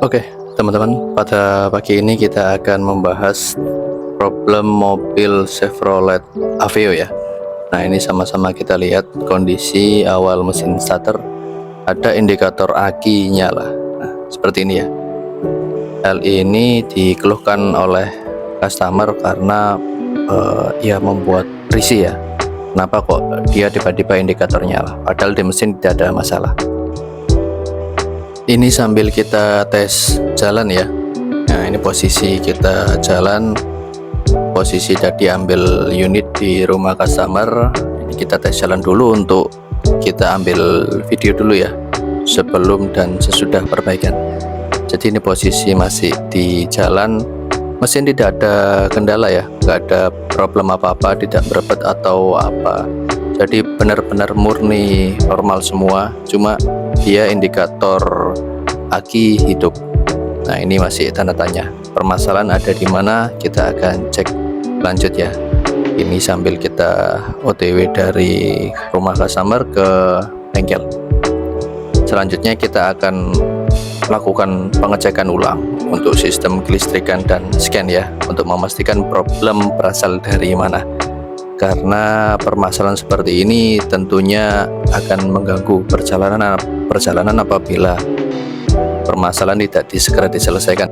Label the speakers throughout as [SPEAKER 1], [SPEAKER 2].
[SPEAKER 1] Oke, teman-teman, pada pagi ini kita akan membahas problem mobil Chevrolet Aveo ya. Nah, ini sama-sama kita lihat kondisi awal mesin starter, ada indikator aki nyala. Nah, seperti ini ya. Hal ini dikeluhkan oleh customer karena ia membuat risih ya. Kenapa kok dia tiba-tiba indikator nyala? Padahal di mesin tidak ada masalah. Ini sambil kita tes jalan ya. Nah, ini posisi kita jalan, posisi tadi ambil unit di rumah customer. Ini kita tes jalan dulu untuk kita ambil video dulu ya, sebelum dan sesudah perbaikan. Jadi ini posisi masih di jalan, mesin tidak ada kendala ya, nggak ada problem apa-apa, tidak berebet atau apa. Jadi benar-benar murni normal semua, cuma dia indikator aki hidup. Nah, ini masih tanda tanya. Permasalahan ada di mana? Kita akan cek lanjut ya. Ini sambil kita OTW dari rumah customer ke bengkel. Selanjutnya kita akan lakukan pengecekan ulang untuk sistem kelistrikan dan scan ya, untuk memastikan problem berasal dari mana. Karena permasalahan seperti ini tentunya akan mengganggu perjalanan apabila permasalahan tidak segera diselesaikan.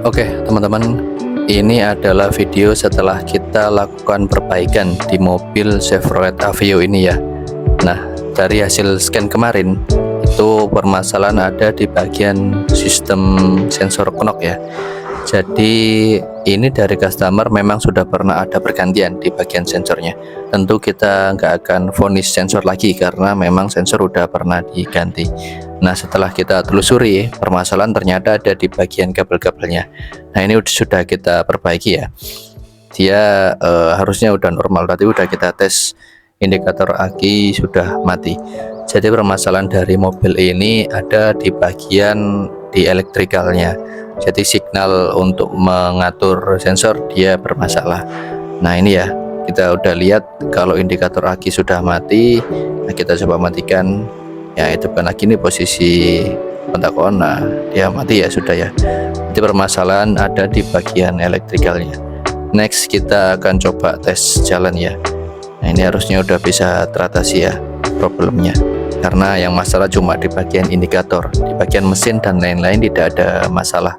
[SPEAKER 1] Oke teman-teman, ini adalah video setelah kita lakukan perbaikan di mobil Chevrolet Aveo ini ya. Nah, dari hasil scan kemarin itu permasalahan ada di bagian sistem sensor knock ya. Jadi ini dari customer memang sudah pernah ada pergantian di bagian sensornya. Tentu kita nggak akan vonis sensor lagi karena memang sensor udah pernah diganti. Nah, setelah kita telusuri, permasalahan ternyata ada di bagian kabel-kabelnya. Nah, ini sudah kita perbaiki ya. Dia harusnya udah normal, tadi udah kita tes indikator aki sudah mati. Jadi permasalahan dari mobil ini ada di bagian di elektrikalnya. Jadi signal untuk mengatur sensor dia bermasalah. Nah, ini ya, kita udah lihat kalau indikator aki sudah mati. Nah, kita coba matikan ya, hidupkan lagi nih posisi kontak-on. Nah, dia mati ya, sudah ya. Jadi permasalahan ada di bagian elektrikalnya. Next kita akan coba tes jalan ya. Nah, ini harusnya udah bisa teratasi ya problemnya, karena yang masalah cuma di bagian indikator, di bagian mesin dan lain-lain tidak ada masalah.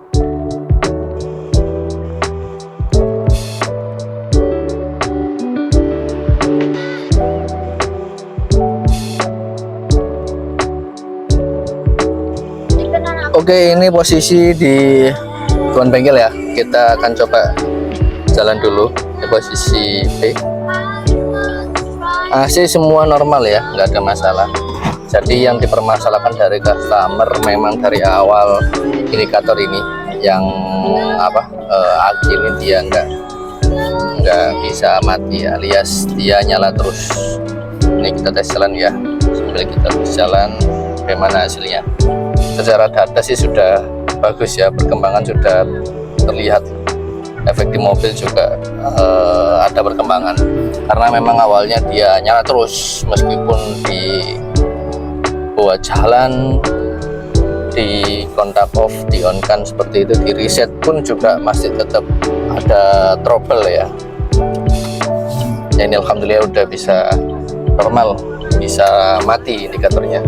[SPEAKER 1] Oke, ini posisi di depan bengkel ya. Kita akan coba jalan dulu di posisi B. AC semua normal ya, nggak ada masalah. Jadi yang dipermasalahkan dari customer memang dari awal indikator ini yang aki ini dia nggak bisa mati alias dia nyala terus. Ini kita tes jalan ya, sambil kita tes jalan bagaimana hasilnya. Secara data sih sudah bagus ya, perkembangan sudah terlihat. Efek di mobil juga ada perkembangan, karena memang awalnya dia nyala terus meskipun di buat jalan, di kontak off, di on kan seperti itu, di reset pun juga masih tetap ada trouble ya. Ini alhamdulillah udah bisa normal, bisa mati indikatornya.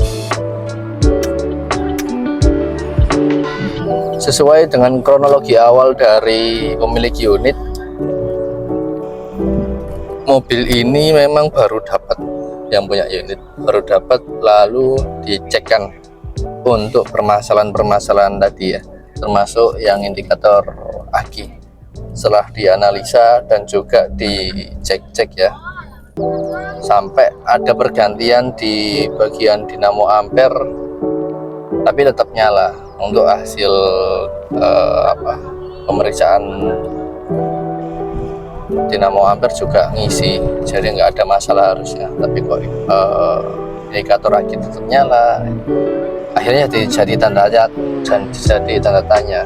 [SPEAKER 1] Sesuai dengan kronologi awal dari pemilik unit, mobil ini memang baru dapat, yang punya unit baru dapat, lalu dicekkan untuk permasalahan-permasalahan tadi ya, termasuk yang indikator aki. Setelah dianalisa dan juga dicek-cek ya, sampai ada pergantian di bagian dinamo ampere, tapi tetap nyala. Untuk hasil pemeriksaan dinamo ampere juga ngisi, jadi nggak ada masalah harusnya. Tapi kok indikator aki tetap nyala, akhirnya jadi tanda tanya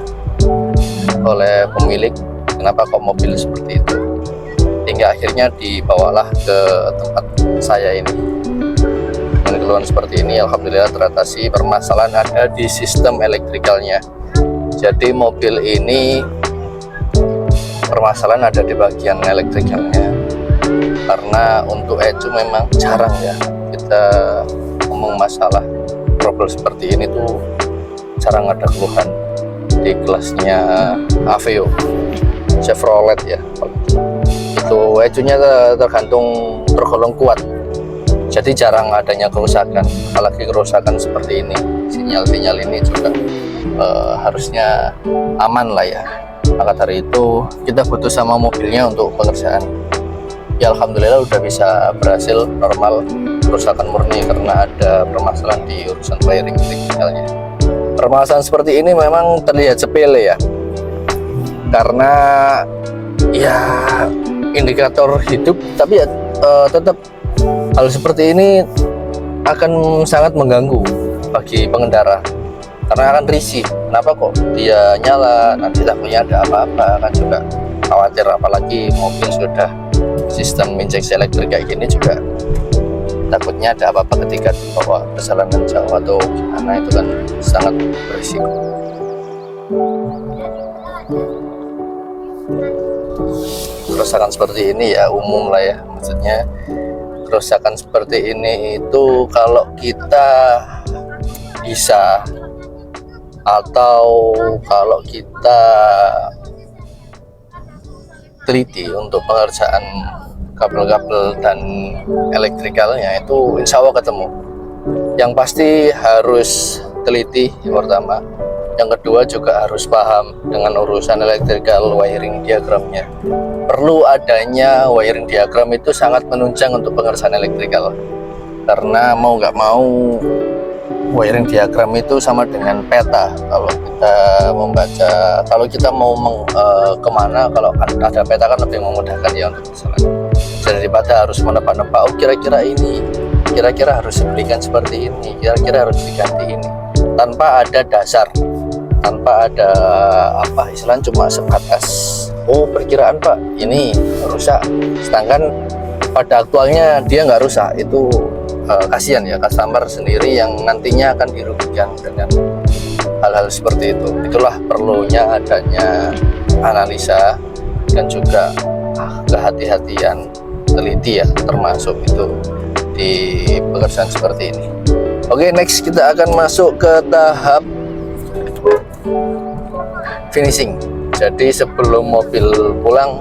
[SPEAKER 1] oleh pemilik, kenapa kok mobil seperti itu, hingga akhirnya dibawalah ke tempat saya ini. Dengan keluhan seperti ini, alhamdulillah teratasi. Permasalahan ada di sistem elektrikalnya. Jadi mobil ini permasalahan ada di bagian elektrikalnya, karena untuk ECU memang jarang ya kita ngomong masalah trouble seperti ini tuh, jarang ada keluhan di kelasnya Aveo Chevrolet ya. Itu ECU-nya tergolong kuat, jadi jarang adanya kerusakan. Apalagi kerusakan seperti ini, sinyal-sinyal ini juga harusnya aman lah ya. Maka dari itu kita butuh sama mobilnya untuk pengerjaan. Ya alhamdulillah udah bisa berhasil normal, kerusakan murni karena ada permasalahan di urusan wiring elektrikalnya. Permasalahan seperti ini memang terlihat sepele ya, karena ya indikator hidup, tapi ya tetap hal seperti ini akan sangat mengganggu bagi pengendara, karena akan risih. Kenapa kok dia nyala, nanti takutnya ada apa-apa, kan juga khawatir. Apalagi mobil sudah sistem injeksi elektrik kayak gini, juga takutnya ada apa-apa ketika dibawa perjalanan jauh atau gimana, itu kan sangat berisiko. Kerusakan seperti ini ya umum lah ya, maksudnya kerusakan seperti ini itu kalau kita bisa, atau kalau kita teliti untuk pengerjaan kabel-kabel dan elektrikalnya, itu insya Allah ketemu. Yang pasti harus teliti yang pertama, yang kedua juga harus paham dengan urusan elektrikal wiring diagramnya. Perlu adanya wiring diagram, itu sangat menunjang untuk pengerjaan elektrikal, karena mau nggak mau wiring diagram itu sama dengan peta. Kalau kita membaca, kalau kita mau kemana, kalau ada peta kan lebih memudahkan ya untuk perjalanan, daripada harus menebak-nebak, oh kira-kira ini, kira-kira harus diberikan seperti ini, kira-kira harus diganti ini, tanpa ada dasar, tanpa ada apa istilahnya, cuma sebatas oh perkiraan Pak ini rusak, sedangkan pada aktualnya dia nggak rusak. Itu kasihan ya customer sendiri yang nantinya akan dirugikan dengan hal-hal seperti itu. Itulah perlunya adanya analisa dan juga kehati-hatian, teliti ya, termasuk itu di pekerjaan seperti ini. Oke, next kita akan masuk ke tahap finishing. Jadi sebelum mobil pulang,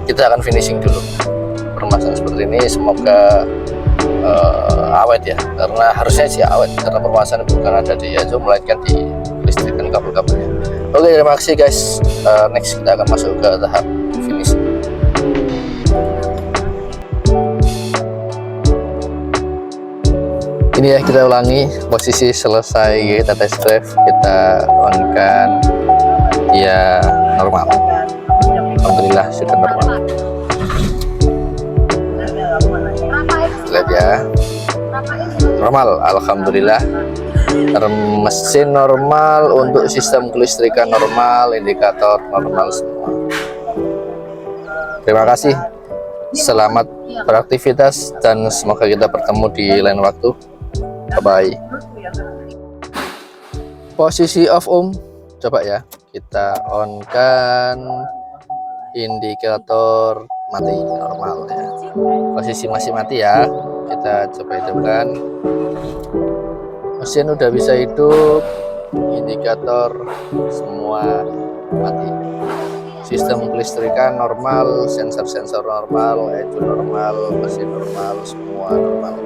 [SPEAKER 1] kita akan finishing dulu permasalahan seperti ini. Semoga awet ya, karena harusnya sih awet, karena permasalahan bukan ada di ECU melainkan di listrikan kabel-kabelnya. Oke, terima kasih guys. Next kita akan masuk ke tahap finishing. Ini ya, kita ulangi posisi selesai kita test drive, kita on-kan dia normal. Alhamdulillah sudah normal. Lihat ya, normal, alhamdulillah. Mesin normal, untuk sistem kelistrikan normal, indikator normal semua. Terima kasih, selamat beraktivitas, dan semoga kita bertemu di lain waktu. Bye bye. Posisi off coba ya, kita on kan indikator mati normal ya. Posisi masih mati ya, kita coba hidupkan. Mesin udah bisa hidup, indikator semua mati. Sistem kelistrikan normal, sensor-sensor normal, ECU normal, mesin normal, semua normal.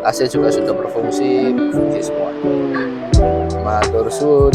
[SPEAKER 1] AC juga sudah berfungsi semua. Matur suwun.